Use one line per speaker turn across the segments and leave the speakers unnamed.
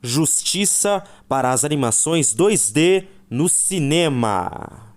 Justiça para as animações 2D no cinema.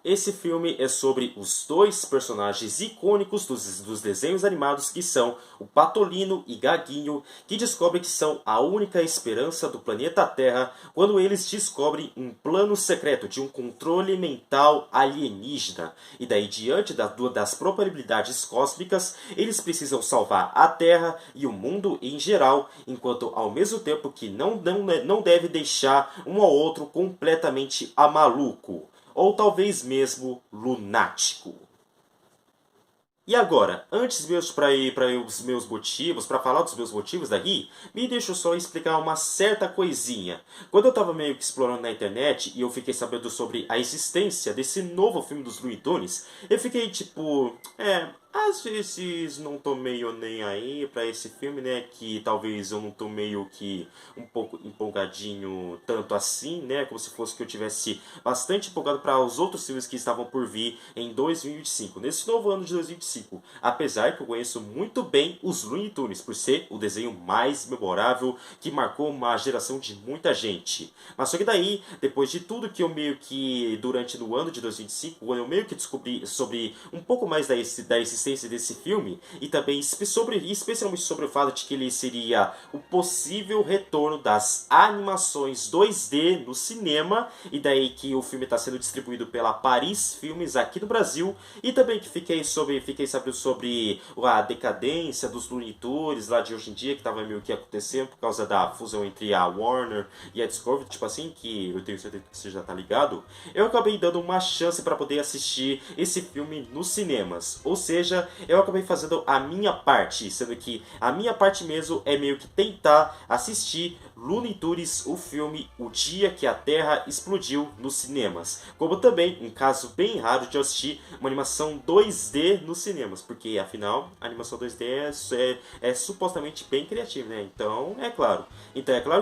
Esse filme é sobre os dois personagens icônicos dos desenhos animados que são o Patolino e Gaguinho, que descobrem que são a única esperança do planeta Terra quando eles descobrem um plano secreto de um controle mental alienígena. E daí, diante das probabilidades cósmicas, eles precisam salvar a Terra e o mundo em geral, enquanto ao mesmo tempo que não deve deixar um ao outro completamente maluco ou talvez mesmo lunático. E agora, antes mesmo para ir para os meus motivos, para falar dos meus motivos daqui, me deixa eu só explicar uma certa coisinha. Quando eu estava meio que explorando na internet e eu fiquei sabendo sobre a existência desse novo filme dos Looney Tunes, eu fiquei tipo, às vezes não tô meio nem aí pra esse filme, né? Que talvez eu não tô meio que um pouco empolgadinho tanto assim, né? Como se fosse que eu tivesse bastante empolgado para os outros filmes que estavam por vir em 2025, nesse novo ano de 2025. Apesar que eu conheço muito bem os Looney Tunes, por ser o desenho mais memorável que marcou uma geração de muita gente. Mas só que daí, depois de tudo que eu meio que, durante o ano de 2025, quando eu meio que descobri sobre um pouco mais da existência desse filme, e também especialmente sobre o fato de que ele seria o possível retorno das animações 2D no cinema, e daí que o filme está sendo distribuído pela Paris Filmes aqui no Brasil, e também que fiquei sabendo sobre a decadência dos Looney Tunes lá de hoje em dia, que estava meio que acontecendo por causa da fusão entre a Warner e a Discovery, tipo assim, que eu tenho certeza que você já tá ligado. Eu acabei dando uma chance para poder assistir esse filme nos cinemas, ou seja, eu acabei fazendo a minha parte, sendo que a minha parte mesmo é meio que tentar assistir Looney Tunes, o filme O Dia que a Terra Explodiu, nos cinemas. Como também, um caso bem raro de eu assistir uma animação 2D nos cinemas, porque afinal a animação 2D é supostamente bem criativa, né? Então é claro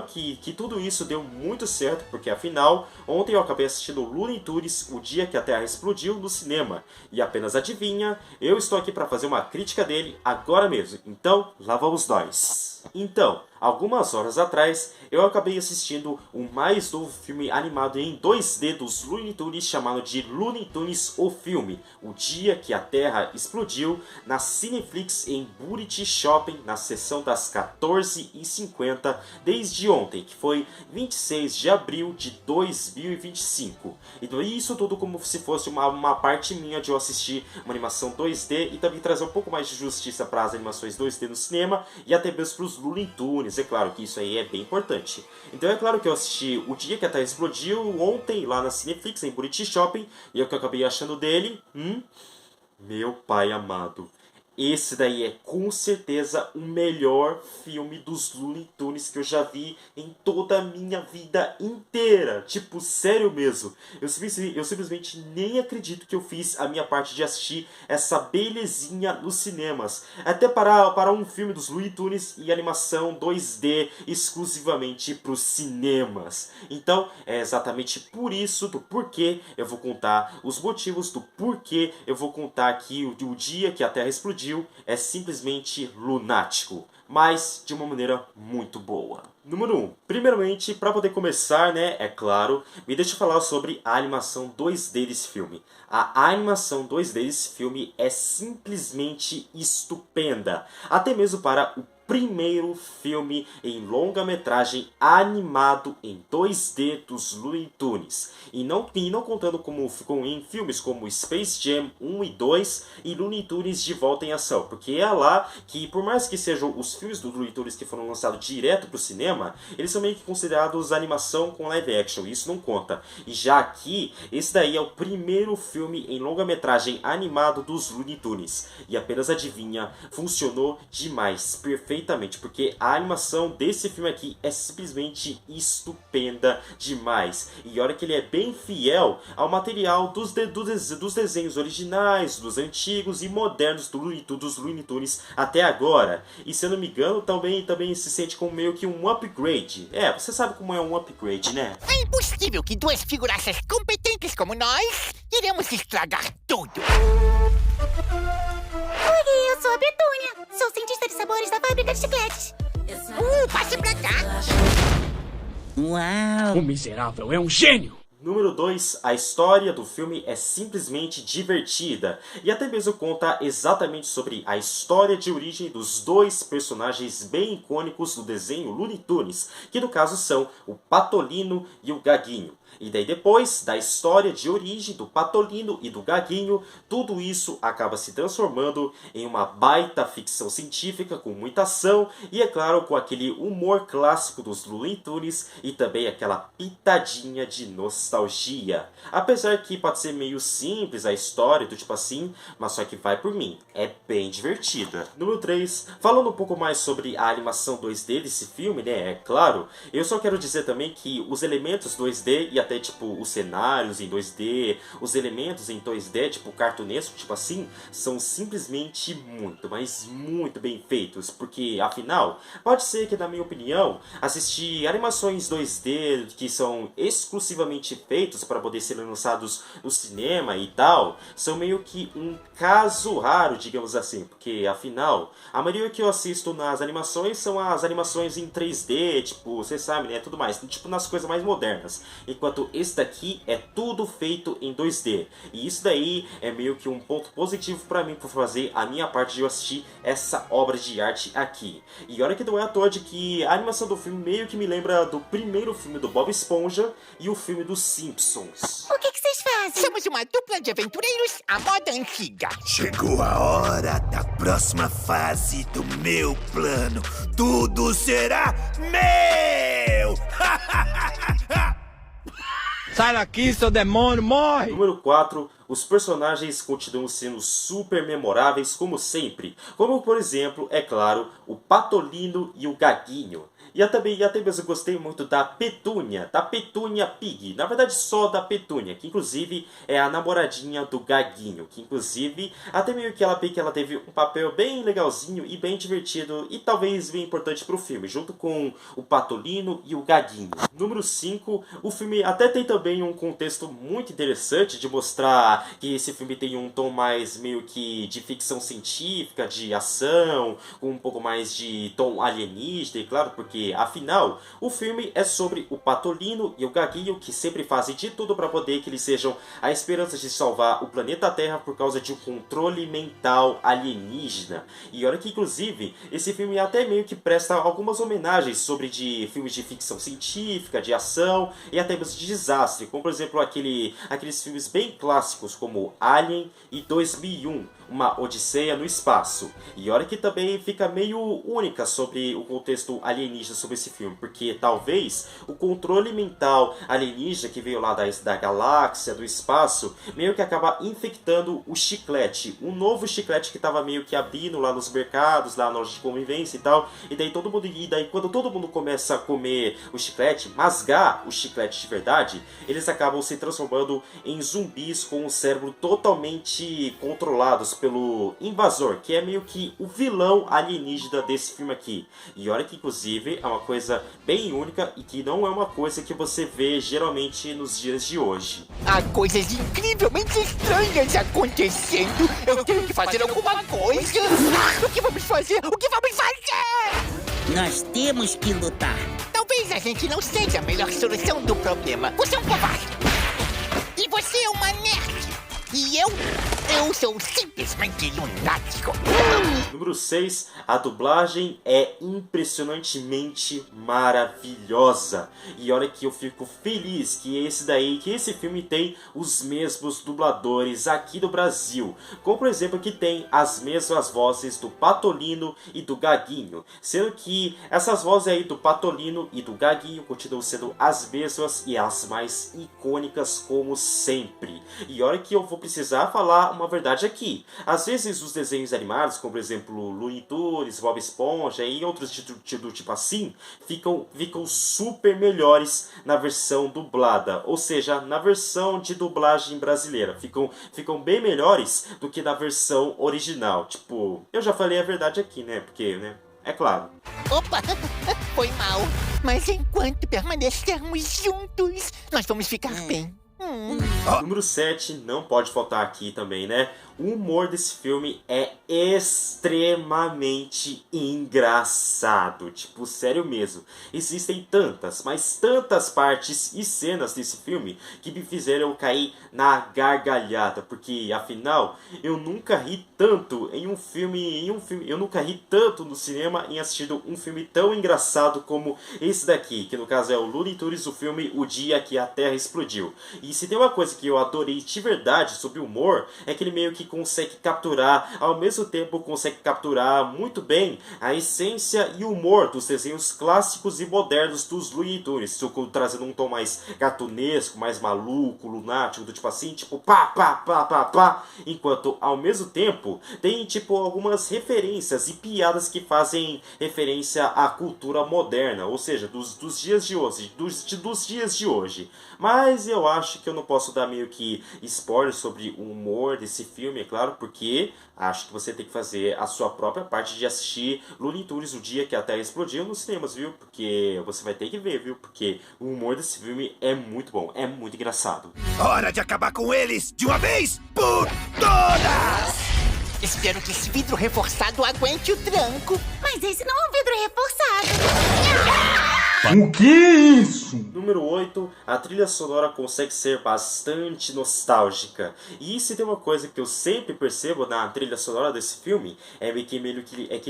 que tudo isso deu muito certo, porque afinal, ontem eu acabei assistindo Looney Tunes, O Dia que a Terra Explodiu, no cinema. E apenas adivinha, eu estou aqui para fazer uma crítica dele agora mesmo. Então, lá vamos nós. Então, algumas horas atrás, eu acabei assistindo o mais novo filme animado em 2D dos Looney Tunes, chamado de Looney Tunes, o filme, O Dia que a Terra Explodiu, na Cineflix em Buriti Shopping, na sessão das 14h50, desde ontem, que foi 26 de abril de 2025. Então isso tudo como se fosse uma parte minha de eu assistir uma animação 2D e também trazer um pouco mais de justiça para as animações 2D no cinema e até mesmo para os Looney Tunes. É claro que isso aí é bem importante. Então é claro que eu assisti O Dia que a Terra Explodiu ontem lá na Cineflix em Buriti Shopping, e o que eu acabei achando dele, meu pai amado. Esse daí é com certeza o melhor filme dos Looney Tunes que eu já vi em toda a minha vida inteira. Tipo, sério mesmo. Eu simplesmente nem acredito que eu fiz a minha parte de assistir essa belezinha nos cinemas. Até para um filme dos Looney Tunes e animação 2D exclusivamente para os cinemas. Então, é exatamente por isso, do porquê eu vou contar os motivos do porquê eu vou contar aqui o dia que a Terra explodiu é simplesmente lunático, mas de uma maneira muito boa. Número 1. Primeiramente, para poder começar, né, é claro, me deixa eu falar sobre a animação 2D desse filme. A animação 2D desse filme é simplesmente estupenda, até mesmo para o primeiro filme em longa-metragem animado em 2D dos Looney Tunes. E não contando como ficou em filmes como Space Jam 1 e 2 e Looney Tunes de Volta em Ação. Porque é lá que, por mais que sejam os filmes do Looney Tunes que foram lançados direto pro cinema, eles são meio que considerados animação com live action, e isso não conta. E já aqui, esse daí é o primeiro filme em longa-metragem animado dos Looney Tunes. E apenas adivinha, funcionou demais, perfeitamente, porque a animação desse filme aqui é simplesmente estupenda demais. E olha que ele é bem fiel ao material dos desenhos originais, dos antigos e modernos dos Looney Tunes até agora. E se eu não me engano, também se sente como meio que um upgrade. É, você sabe como é um upgrade, né?
É impossível que duas figuraças competentes como nós iremos estragar tudo.
Oi, eu sou a Petúnia. Sou cientista de sabores da fábrica de chicletes.
Passe pra cá.
Uau!
O miserável é um gênio!
Número 2, a história do filme é simplesmente divertida e até mesmo conta exatamente sobre a história de origem dos dois personagens bem icônicos do desenho Looney Tunes, que no caso são o Patolino e o Gaguinho. E daí depois da história de origem do Patolino e do Gaguinho, tudo isso acaba se transformando em uma baita ficção científica com muita ação e, é claro, com aquele humor clássico dos Looney Tunes e também aquela pitadinha de nostalgia. Apesar que pode ser meio simples a história, do tipo assim, mas só que vai por mim, é bem divertida. Número 3, falando um pouco mais sobre a animação 2D desse filme, né, é claro, eu só quero dizer também que os elementos 2D e até tipo os cenários em 2D, os elementos em 2D, tipo cartunesco, tipo assim, são simplesmente muito, mas muito bem feitos, porque afinal, pode ser que na minha opinião, assistir animações 2D que são exclusivamente feitos para poder ser lançados no cinema e tal, são meio que um caso raro, digamos assim, porque afinal, a maioria que eu assisto nas animações são as animações em 3D, tipo, você sabe, né, tudo mais, tipo nas coisas mais modernas, enquanto esse daqui é tudo feito em 2D. E isso daí é meio que um ponto positivo para mim por fazer a minha parte de eu assistir essa obra de arte aqui. E olha que não é à toa de que a animação do filme meio que me lembra do primeiro filme do Bob Esponja e o filme dos Simpsons.
O que vocês fazem?
Somos uma dupla de aventureiros à moda antiga.
Chegou a hora da próxima fase do meu plano. Tudo será meu!
Sai daqui, seu demônio, morre!
Número 4, os personagens continuam sendo super memoráveis como sempre, como por exemplo, é claro, o Patolino e o Gaguinho. E até mesmo gostei muito da Petúnia Pig, na verdade só da Petúnia, que inclusive é a namoradinha do Gaguinho, que inclusive até meio que ela teve um papel bem legalzinho e bem divertido e talvez bem importante pro filme, junto com o Patolino e o Gaguinho. Número 5, o filme até tem também um contexto muito interessante de mostrar que esse filme tem um tom mais meio que de ficção científica, de ação, com um pouco mais de tom alienígena, e claro, porque afinal, o filme é sobre o Patolino e o Gaguinho, que sempre fazem de tudo para poder que eles sejam a esperança de salvar o planeta Terra por causa de um controle mental alienígena. E olha que inclusive, esse filme até meio que presta algumas homenagens sobre de filmes de ficção científica, de ação e até mesmo de desastre, como por exemplo aqueles filmes bem clássicos como Alien e 2001, Uma Odisseia no Espaço. E olha que também fica meio única sobre o contexto alienígena sobre esse filme, porque talvez o controle mental alienígena que veio lá da galáxia, do espaço, meio que acaba infectando o chiclete, um novo chiclete que estava meio que abrindo lá nos mercados, lá na loja de convivência e tal, e daí quando todo mundo começa a comer o chiclete, masgar o chiclete de verdade, eles acabam se transformando em zumbis com o cérebro totalmente controlados pelo invasor, que é meio que o vilão alienígena desse filme aqui. E olha que inclusive é uma coisa bem única e que não é uma coisa que você vê geralmente nos dias de hoje.
Há coisas incrivelmente estranhas acontecendo. Eu tenho que fazer alguma coisa. O que vamos fazer? O que vamos fazer?
Nós temos que lutar.
Talvez a gente não seja a melhor solução do problema. Você é um covarde. E você é uma nerd. E eu sou simplesmente lunático.
Número 6, a dublagem é impressionantemente maravilhosa. E olha que eu fico feliz que esse filme tem os mesmos dubladores aqui do Brasil. Como por exemplo que tem as mesmas vozes do Patolino e do Gaguinho. Sendo que essas vozes aí do Patolino e do Gaguinho continuam sendo as mesmas e as mais icônicas como sempre. E olha que eu vou precisar falar uma verdade aqui. Às vezes os desenhos animados, como por exemplo Looney Tunes, Bob Esponja e outros do tipo assim, ficam super melhores na versão dublada, ou seja, na versão de dublagem brasileira. Ficam bem melhores do que na versão original. Tipo, eu já falei a verdade aqui, né? Porque, né? É claro.
Opa, foi mal. Mas enquanto permanecermos juntos, nós vamos ficar bem.
Número 7, não pode faltar aqui também, né? O humor desse filme é extremamente engraçado. Tipo, sério mesmo. Existem tantas, mas tantas partes e cenas desse filme que me fizeram cair na gargalhada. Porque, afinal, eu nunca ri tanto em um filme. Eu nunca ri tanto no cinema em assistindo um filme tão engraçado como esse daqui. Que no caso é o Looney Tunes, o filme O Dia que a Terra Explodiu. E se tem uma coisa que eu adorei de verdade sobre o humor, é que ele meio que consegue capturar, ao mesmo tempo consegue capturar muito bem a essência e o humor dos desenhos clássicos e modernos dos Looney Tunes, trazendo um tom mais cartunesco, mais maluco, lunático, do tipo assim, tipo pá, pá, pá, pá, pá, enquanto ao mesmo tempo tem tipo algumas referências e piadas que fazem referência à cultura moderna, ou seja, dos dias de hoje, dos dias de hoje. Mas eu acho que eu não posso dar meio que spoiler sobre o humor desse filme, é claro, porque acho que você tem que fazer a sua própria parte de assistir Looney Tunes, O Dia que a Terra Explodiu nos cinemas, viu? Porque você vai ter que ver, viu? Porque o humor desse filme é muito bom, é muito engraçado.
Hora de acabar com eles de uma vez por todas!
Espero que esse vidro reforçado aguente o tranco.
Mas esse não é um vidro reforçado.
O que é isso?
Número 8, a trilha sonora consegue ser bastante nostálgica. E se tem uma coisa que eu sempre percebo na trilha sonora desse filme, é que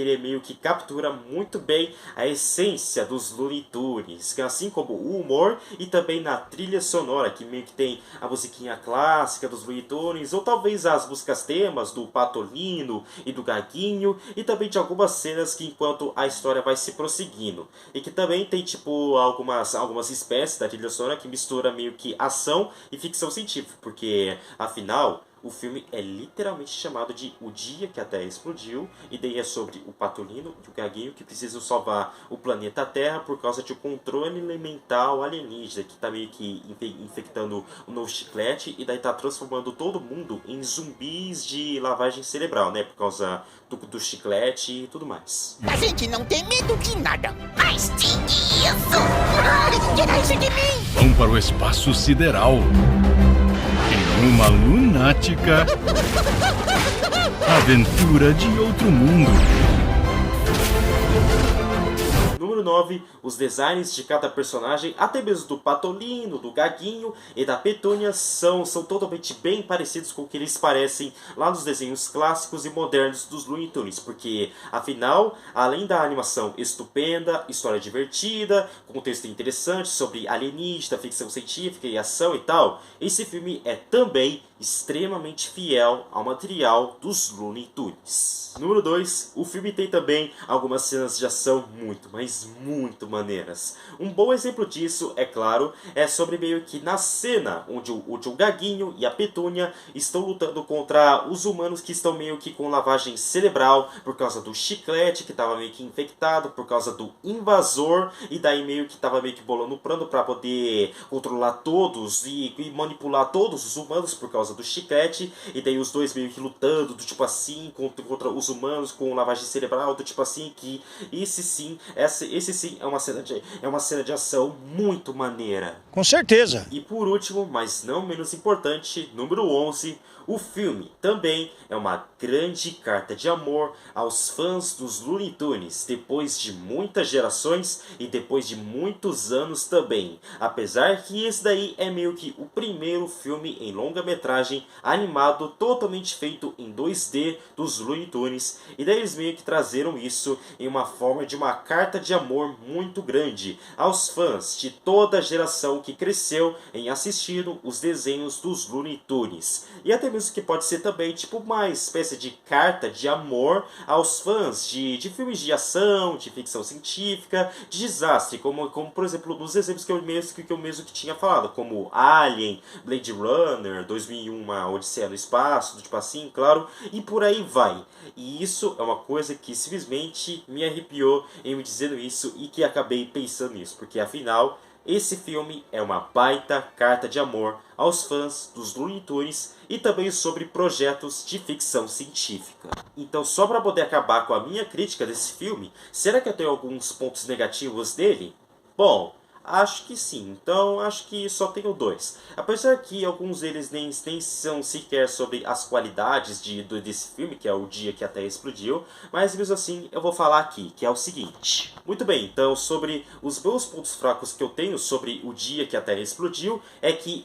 ele meio que captura muito bem a essência dos Looney Tunes, assim como o humor e também na trilha sonora, que meio que tem a musiquinha clássica dos Looney Tunes, ou talvez as músicas temas do Patolino e do Gaguinho, e também de algumas cenas que enquanto a história vai se prosseguindo. E que também tem tipo algumas espécies da trilha sonora que mistura meio que ação e ficção científica, porque afinal o filme é literalmente chamado de O Dia que a Terra Explodiu, e daí é sobre o Patolino e o Gaguinho que precisam salvar o planeta Terra por causa de um controle elemental alienígena que está meio que infectando o novo chiclete, e daí tá transformando todo mundo em zumbis de lavagem cerebral, né, por causa do chiclete e tudo mais.
A gente não tem medo de nada.
Mas tinha isso!
Tira isso de mim!
Vão para o espaço sideral. Em uma lunática aventura de outro mundo.
Número 9, os designs de cada personagem, até mesmo do Patolino, do Gaguinho e da Petúnia, são totalmente bem parecidos com o que eles parecem lá nos desenhos clássicos e modernos dos Looney Tunes, porque, afinal, além da animação estupenda, história divertida, contexto interessante sobre alienígena, ficção científica e ação e tal, esse filme é também extremamente fiel ao material dos Looney Tunes. Número 2, o filme tem também algumas cenas de ação muito, mas muito maneiras. Um bom exemplo disso, é claro, é sobre meio que na cena onde o Gaguinho e a Petúnia estão lutando contra os humanos que estão meio que com lavagem cerebral por causa do chiclete que estava meio que infectado, por causa do invasor, e daí meio que estava meio que bolando um plano para poder controlar todos e manipular todos os humanos por causa do chiclete, e daí os dois meio que lutando do tipo assim contra os humanos com lavagem cerebral, do tipo assim, que esse sim é uma cena de ação muito maneira.
Com certeza.
E por último, mas não menos importante, número 11, o filme também é uma grande carta de amor aos fãs dos Looney Tunes, depois de muitas gerações e depois de muitos anos também. Apesar que esse daí é meio que o primeiro filme em longa-metragem personagem animado totalmente feito em 2D dos Looney Tunes, e daí eles meio que trazeram isso em uma forma de uma carta de amor muito grande aos fãs de toda a geração que cresceu em assistindo os desenhos dos Looney Tunes. E até mesmo que pode ser também tipo uma espécie de carta de amor aos fãs de filmes de ação, de ficção científica, de desastre, como por exemplo nos exemplos que eu mesmo que tinha falado, como Alien, Blade Runner, 2001, Uma Odisseia no Espaço, tipo assim, claro, e por aí vai. E isso é uma coisa que simplesmente me arrepiou em me dizendo isso e que acabei pensando nisso, porque afinal esse filme é uma baita carta de amor aos fãs dos Looney Tunes e também sobre projetos de ficção científica. Então, só para poder acabar com a minha crítica desse filme, será que eu tenho alguns pontos negativos dele? Bom, acho que sim, então acho que só tenho 2. Apesar que alguns deles nem são sequer sobre as qualidades desse filme, que é O Dia que a Terra Explodiu, mas mesmo assim eu vou falar aqui, que é o seguinte. Muito bem, então sobre os meus pontos fracos que eu tenho sobre O Dia que a Terra Explodiu, é que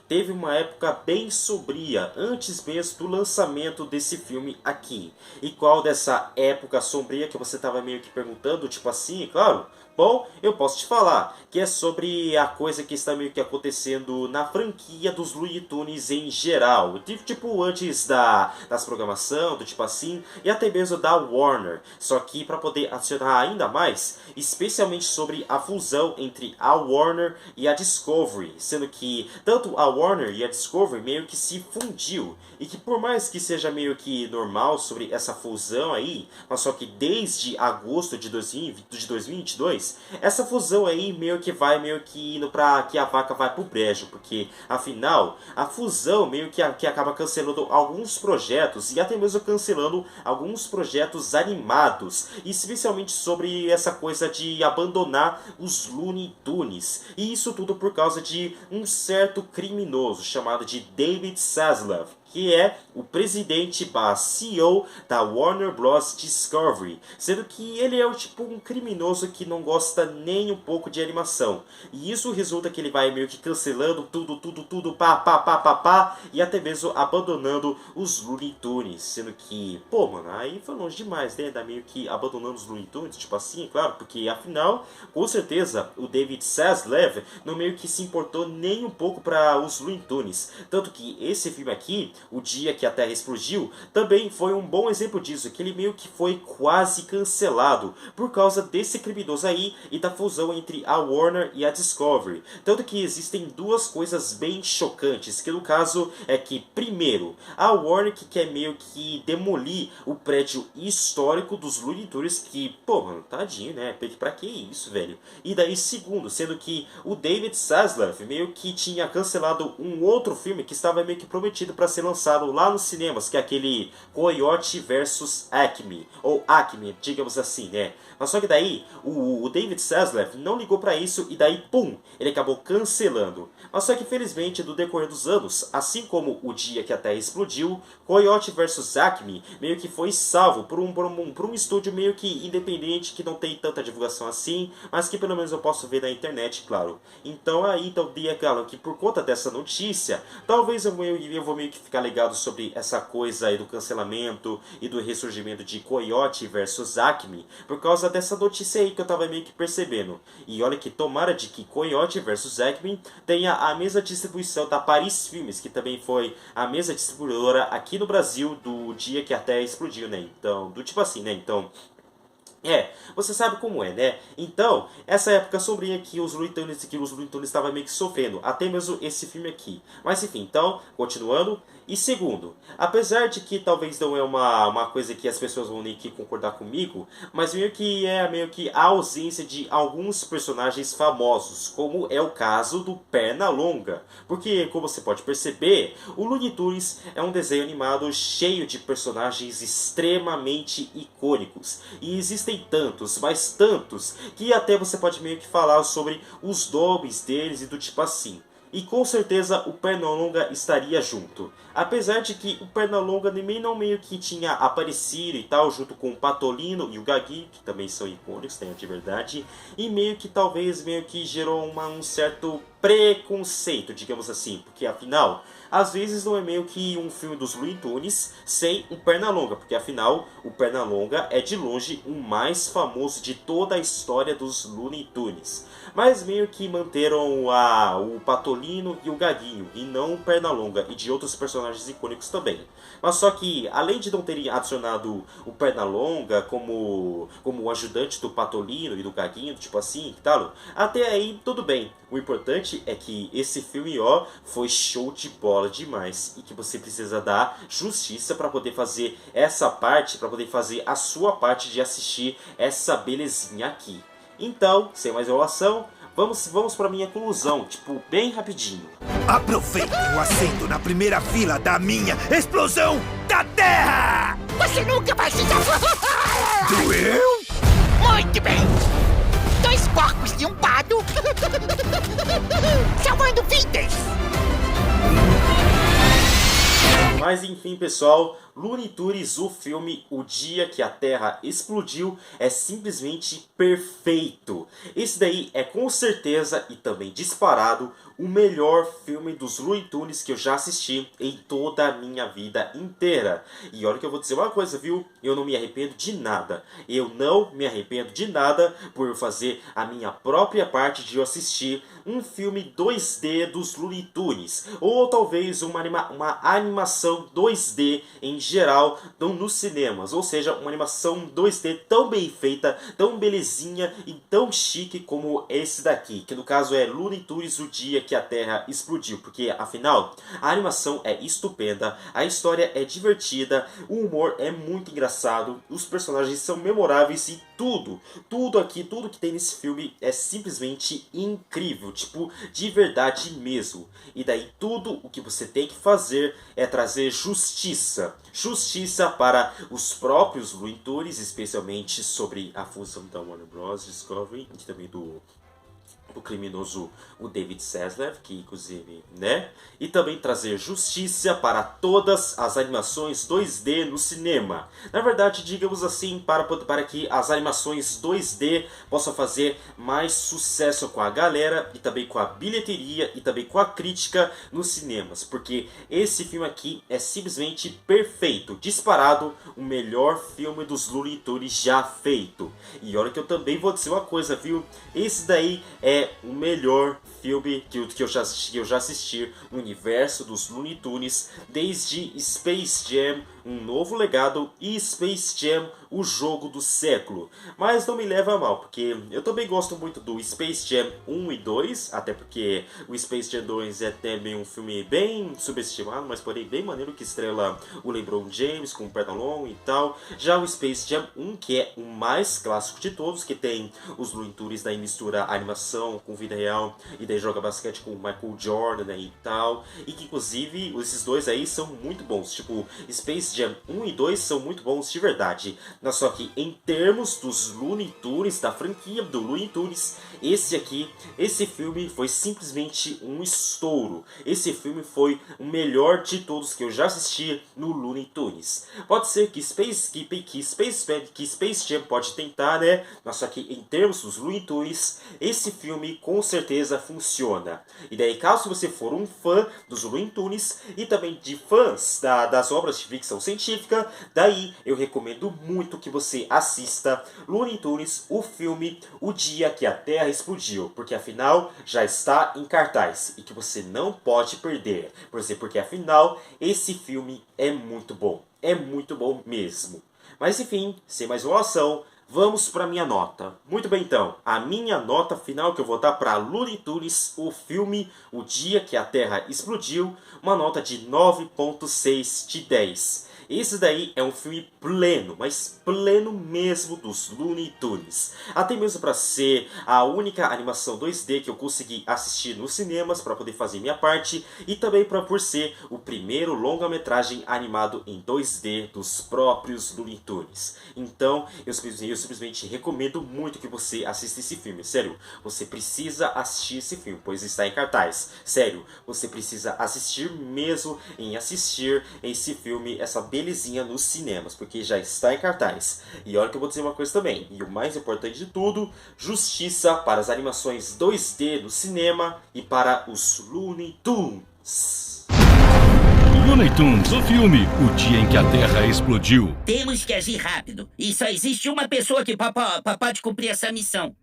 teve uma época bem sombria antes mesmo do lançamento desse filme aqui. E qual dessa época sombria que você estava meio que perguntando, tipo assim, claro? Bom, eu posso te falar que é sobre a coisa que está meio que acontecendo na franquia dos Looney Tunes em geral. Tipo antes das programação, do tipo assim, e até mesmo da Warner. Só que para poder adicionar ainda mais, especialmente sobre a fusão entre a Warner e a Discovery. Sendo que tanto a Warner e a Discovery meio que se fundiu. E que por mais que seja meio que normal sobre essa fusão aí, mas só que desde agosto de 2022, essa fusão aí meio que vai indo pra que a vaca vai pro brejo, porque afinal a fusão meio que acaba cancelando alguns projetos e até mesmo cancelando alguns projetos animados, especialmente sobre essa coisa de abandonar os Looney Tunes. E isso tudo por causa de um certo criminoso chamado de David Zaslav, que é o presidente CEO da Warner Bros. Discovery, sendo que ele é tipo um criminoso que não gosta nem um pouco de animação. E isso resulta que ele vai meio que cancelando tudo, pá, e até mesmo abandonando os Looney Tunes, sendo que, pô, mano, aí foi longe demais, né, da meio que abandonando os Looney Tunes, tipo assim, claro, porque afinal, com certeza, o David Zaslav não meio que se importou nem um pouco para os Looney Tunes, tanto que esse filme aqui, O Dia que a Terra Explodiu, também foi um bom exemplo disso, que ele meio que foi quase cancelado por causa desse criminoso aí e da fusão entre a Warner e a Discovery. Tanto que existem duas coisas bem chocantes, que no caso é que, primeiro, a Warner que quer meio que demolir o prédio histórico dos Looney Tunes, que, pô, mano, tadinho, né? Pra que isso, velho? E daí, segundo, sendo que o David Zaslav meio que tinha cancelado um outro filme que estava meio que prometido para ser lançado lá nos cinemas, que é aquele Coyote vs Acme, ou Acme, digamos assim, né? Mas só que daí, o David Zaslav não ligou pra isso e daí, pum, ele acabou cancelando. Mas só que, felizmente, no decorrer dos anos, assim como O Dia que a Terra Explodiu, Coyote vs Acme meio que foi salvo por um estúdio meio que independente, que não tem tanta divulgação assim, mas que pelo menos eu posso ver na internet, claro. Então aí, claro, que por conta dessa notícia, talvez eu vou meio que ficar ligado sobre essa coisa aí do cancelamento e do ressurgimento de Coyote vs Acme, por causa dessa notícia aí que eu tava meio que percebendo. E olha que tomara de que Coyote vs Acme tenha a mesma distribuição da Paris Filmes, que também foi a mesma distribuidora aqui no Brasil do Dia que a Terra Explodiu, né? Então, do tipo assim, né? Então, você sabe como é, né? Então, essa época sombria que os Looney Tunes estavam meio que sofrendo, até mesmo esse filme aqui. Mas enfim, então, continuando. E segundo, apesar de que talvez não é uma coisa que as pessoas vão nem que concordar comigo, mas meio que é meio que a ausência de alguns personagens famosos, como é o caso do Pernalonga. Porque, como você pode perceber, o Looney Tunes é um desenho animado cheio de personagens extremamente icônicos. E existem tantos, mas tantos, que até você pode meio que falar sobre os nomes deles e do tipo assim. E com certeza o Pernalonga estaria junto. Apesar de que o Pernalonga nem não meio que tinha aparecido e tal, junto com o Patolino e o Gagui, que também são icônicos, né, de verdade. E meio que talvez meio que gerou um certo preconceito, digamos assim, porque afinal, às vezes não é meio que um filme dos Looney Tunes sem um Pernalonga, porque afinal, o Pernalonga é de longe o mais famoso de toda a história dos Looney Tunes. Mas meio que manteram o Patolino e o Gaguinho, e não o Pernalonga, e de outros personagens icônicos também. Mas só que, além de não terem adicionado o Pernalonga como o ajudante do Patolino e do Gaguinho, tipo assim, e tal, até aí tudo bem. O importante é que esse filme, ó, foi show de bola demais, e que você precisa dar justiça para poder fazer essa parte, para poder fazer a sua parte de assistir essa belezinha aqui. Então, sem mais enrolação, vamos para minha conclusão, tipo, bem rapidinho.
Aproveitem o assento na primeira fila da minha explosão da Terra!
Você nunca vai se salvar!
Doeu?
Muito bem! 2 porcos e um pato! Salvando vidas!
Mas enfim, pessoal, Looney Tunes, o filme O Dia que a Terra Explodiu, é simplesmente perfeito. Esse daí é com certeza e também disparado o melhor filme dos Looney Tunes que eu já assisti em toda a minha vida inteira. E olha que eu vou dizer uma coisa, viu? Eu não me arrependo de nada. Eu não me arrependo de nada por fazer a minha própria parte de eu assistir um filme 2D dos Looney Tunes. Ou talvez uma animação 2D em geral nos cinemas. Ou seja, uma animação 2D tão bem feita, tão belezinha e tão chique como esse daqui. Que no caso é Looney Tunes, O Dia que a Terra Explodiu. Porque afinal, a animação é estupenda, a história é divertida, o humor é muito engraçado, os personagens são memoráveis e tudo aqui, tudo que tem nesse filme é simplesmente incrível. Tipo, de verdade mesmo. E daí tudo o que você tem que fazer é trazer justiça. Justiça para os próprios Looney Tunes, especialmente sobre a fusão da Warner Bros. Discovery e também do criminoso, o David Zaslav, que inclusive, né? E também trazer justiça para todas as animações 2D no cinema. Na verdade, digamos assim, para que as animações 2D possam fazer mais sucesso com a galera e também com a bilheteria e também com a crítica nos cinemas. Porque esse filme aqui é simplesmente perfeito, disparado, o melhor filme dos Looney Tunes já feito. E olha que eu também vou dizer uma coisa, viu? Esse daí é o melhor filme que eu já assisti no universo dos Looney Tunes desde Space Jam, Um Novo Legado e Space Jam, O Jogo do Século. Mas não me leva a mal, porque eu também gosto muito do Space Jam 1 e 2, até porque o Space Jam 2 é também um filme bem subestimado, mas porém bem maneiro, que estrela o LeBron James com o Pernalonga e tal. Já o Space Jam 1, que é o mais clássico de todos, que tem os Looney Tunes daí mistura animação com vida real e daí joga basquete com o Michael Jordan, né, e tal. E que inclusive esses dois aí são muito bons, tipo Space Jam 1 e 2 são muito bons de verdade. Só que em termos dos Looney Tunes, da franquia do Looney Tunes, esse filme foi simplesmente um estouro. Esse filme foi o melhor de todos que eu já assisti no Looney Tunes. Pode ser que Space Jam pode tentar, né? Mas só que em termos dos Looney Tunes, esse filme com certeza funciona. E daí, caso você for um fã dos Looney Tunes e também de fãs das obras de ficção científica, daí eu recomendo muito que você assista Looney Tunes, o filme O Dia que a Terra Explodiu, porque afinal já está em cartaz e que você não pode perder, porque afinal esse filme é muito bom mesmo. Mas enfim, sem mais enrolação, vamos para minha nota. Muito bem, então, a minha nota final que eu vou dar para Looney Tunes, o filme O Dia que a Terra Explodiu, uma nota de 9.6 de 10. Esse daí é um filme pleno, mas pleno mesmo dos Looney Tunes. Até mesmo para ser a única animação 2D que eu consegui assistir nos cinemas para poder fazer minha parte. E também por ser o primeiro longa-metragem animado em 2D dos próprios Looney Tunes. Então, eu simplesmente recomendo muito que você assista esse filme. Sério, você precisa assistir esse filme, pois está em cartaz. Sério, você precisa assistir mesmo em assistir esse filme, essa belezinha nos cinemas, porque já está em cartaz. E olha que eu vou dizer uma coisa também, e o mais importante de tudo, justiça para as animações 2D no cinema e para os Looney Tunes.
Looney Tunes, o filme O Dia em que a Terra Explodiu.
Temos que agir rápido. E só existe uma pessoa que pode cumprir essa missão.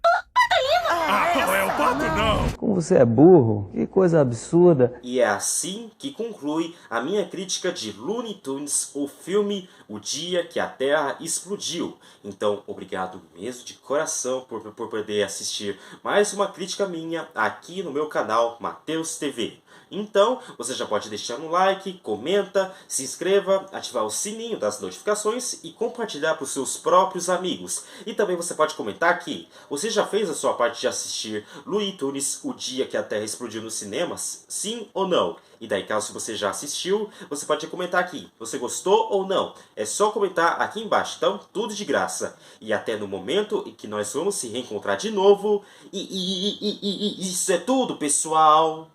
Não é o pato, não!
Como você é burro, que coisa absurda.
E é assim que conclui a minha crítica de Looney Tunes, o filme O Dia que a Terra Explodiu. Então, obrigado mesmo de coração por poder assistir mais uma crítica minha aqui no meu canal Matheus TV. Então, você já pode deixar um like, comenta, se inscreva, ativar o sininho das notificações e compartilhar para os seus próprios amigos. E também você pode comentar aqui, você já fez a sua parte de assistir Looney Tunes, O Dia que a Terra Explodiu nos cinemas? Sim ou não? E daí, caso você já assistiu, você pode comentar aqui, você gostou ou não? É só comentar aqui embaixo, então tudo de graça. E até no momento em que nós vamos se reencontrar de novo. E isso é tudo, pessoal!